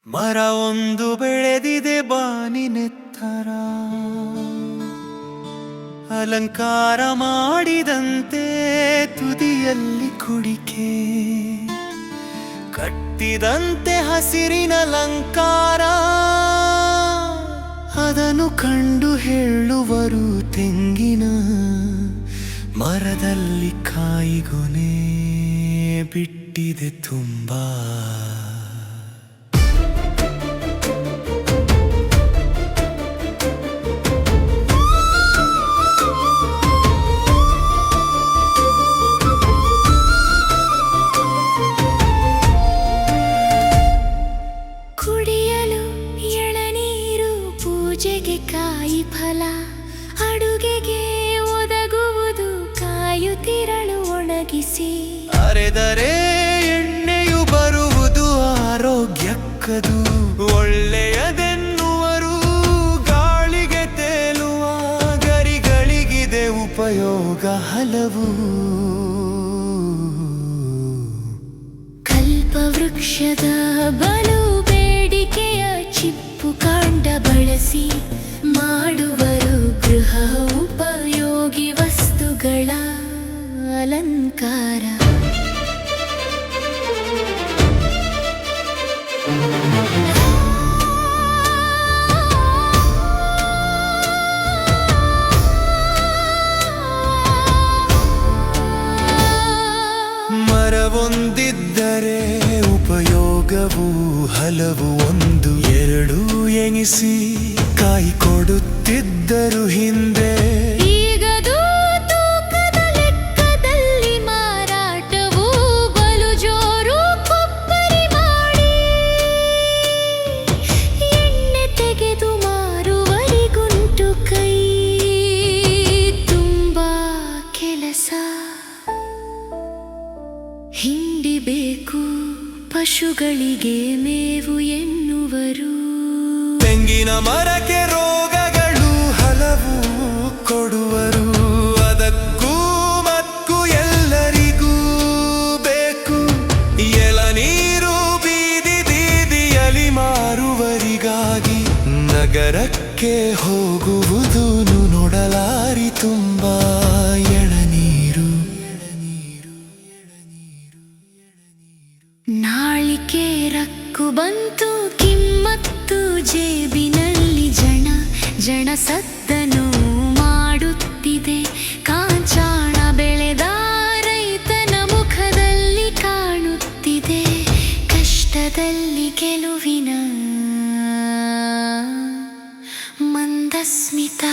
ಮರ ಒಂದು ಬೆಳೆದಿದೆ ಬಾನಿನೆತ್ತರ, ಅಲಂಕಾರ ಮಾಡಿದಂತೆ ತುದಿಯಲ್ಲಿ ಕುಡಿಕೆ ಕಟ್ಟಿದಂತೆ ಹಸಿರಿನ ಅಲಂಕಾರ. ಅದನ್ನು ಕಂಡು ಹೇಳುವರು ತೆಂಗಿನ ಮರದಲ್ಲಿ ಕಾಯಿಗೊನೆ ಬಿಟ್ಟಿದೆ ತುಂಬಾ. ಕುಡಿಯಲು ಎಳನೀರು, ಪೂಜೆಗೆ ಕಾಯಿ ಫಲ, ಅಡುಗೆಗೆ ಒದಗುವುದು ಕಾಯುತ್ತಿರಳು ಒಣಗಿಸಿ. ಅರೆದರೆ ಎಣ್ಣೆಯು ಬರುವುದು ಆರೋಗ್ಯಕ್ಕದು ಒಳ್ಳೆಯದೆನ್ನುವರು. ಗಾಳಿಗೆ ತೇಲುವ ಗರಿಗಳಿಗಿದೆ ಉಪಯೋಗ ಹಲವು. ಕಲ್ಪವೃಕ್ಷದ ಬಲು ಬೇಡಿಕೆಯ ಚಿಪ್ಪು ಕಾಂಡ ಬಳಸಿ ಮಾಡುವರು ಗೃಹ ಉಪಯೋಗಿ ವಸ್ತುಗಳ ಅಲಂಕಾರ. ಮರವೊಂದಿದ್ದರೆ ಉಪಯೋಗವು ಹಲವು, ಒಂದು ಎರಡು ಎನಿಸಿ ಕಾಯಿ ಕೊಡುತ್ತಿದ್ದರು ಹಿಂದೆ. ಈಗದು ತೂಕದ ಲೆಕ್ಕದಲ್ಲಿ ಮಾರಾಟವು ಬಲು ಜೋರು. ಕೊಬ್ಬರಿ ಮಾಡಿ ಎಣ್ಣೆ ತೆಗೆದು ಮಾರುವರಿಗುಂಟು ಕೈ ತುಂಬಾ ಕೆಲಸ. ಹಿಂಡಿ ಬೇಕು ಪಶುಗಳಿಗೆ ಮೇವು ಎನ್ನುವರು. ತೆಂಗಿನ ಮರಕ್ಕೆ ರೋಗಗಳು ಹಲವು ಕೊಡುವರು. ಅದಕ್ಕೂ ಮಕ್ಕೂ ಎಲ್ಲರಿಗೂ ಬೇಕು ಎಳನೀರು ಬೀದಿ ಬೀದಿಯಲ್ಲಿ ಮಾರುವರಿಗಾಗಿ. ನಗರಕ್ಕೆ ಹೋಗುವುದು ನೋಡಲಾರಿ ತುಂಬಾ ಎಳನೀರು. ನಾಳಿಕೇರಕ್ಕೂ ಬಂತು ಕಿಮ್ಮತ್ತು, ಜೇಬಿನಲ್ಲಿ ಜಣ ಜಣ ಸದ್ದನು ಮಾಡುತ್ತಿದೆ. ಕಾಂಚಾಣ ಬೆಳೆದ ರೈತನ ಮುಖದಲ್ಲಿ ಕಾಣುತ್ತಿದೆ ಕಷ್ಟದಲ್ಲಿ ಗೆಲುವಿನ ಮಂದಸ್ಮಿತ.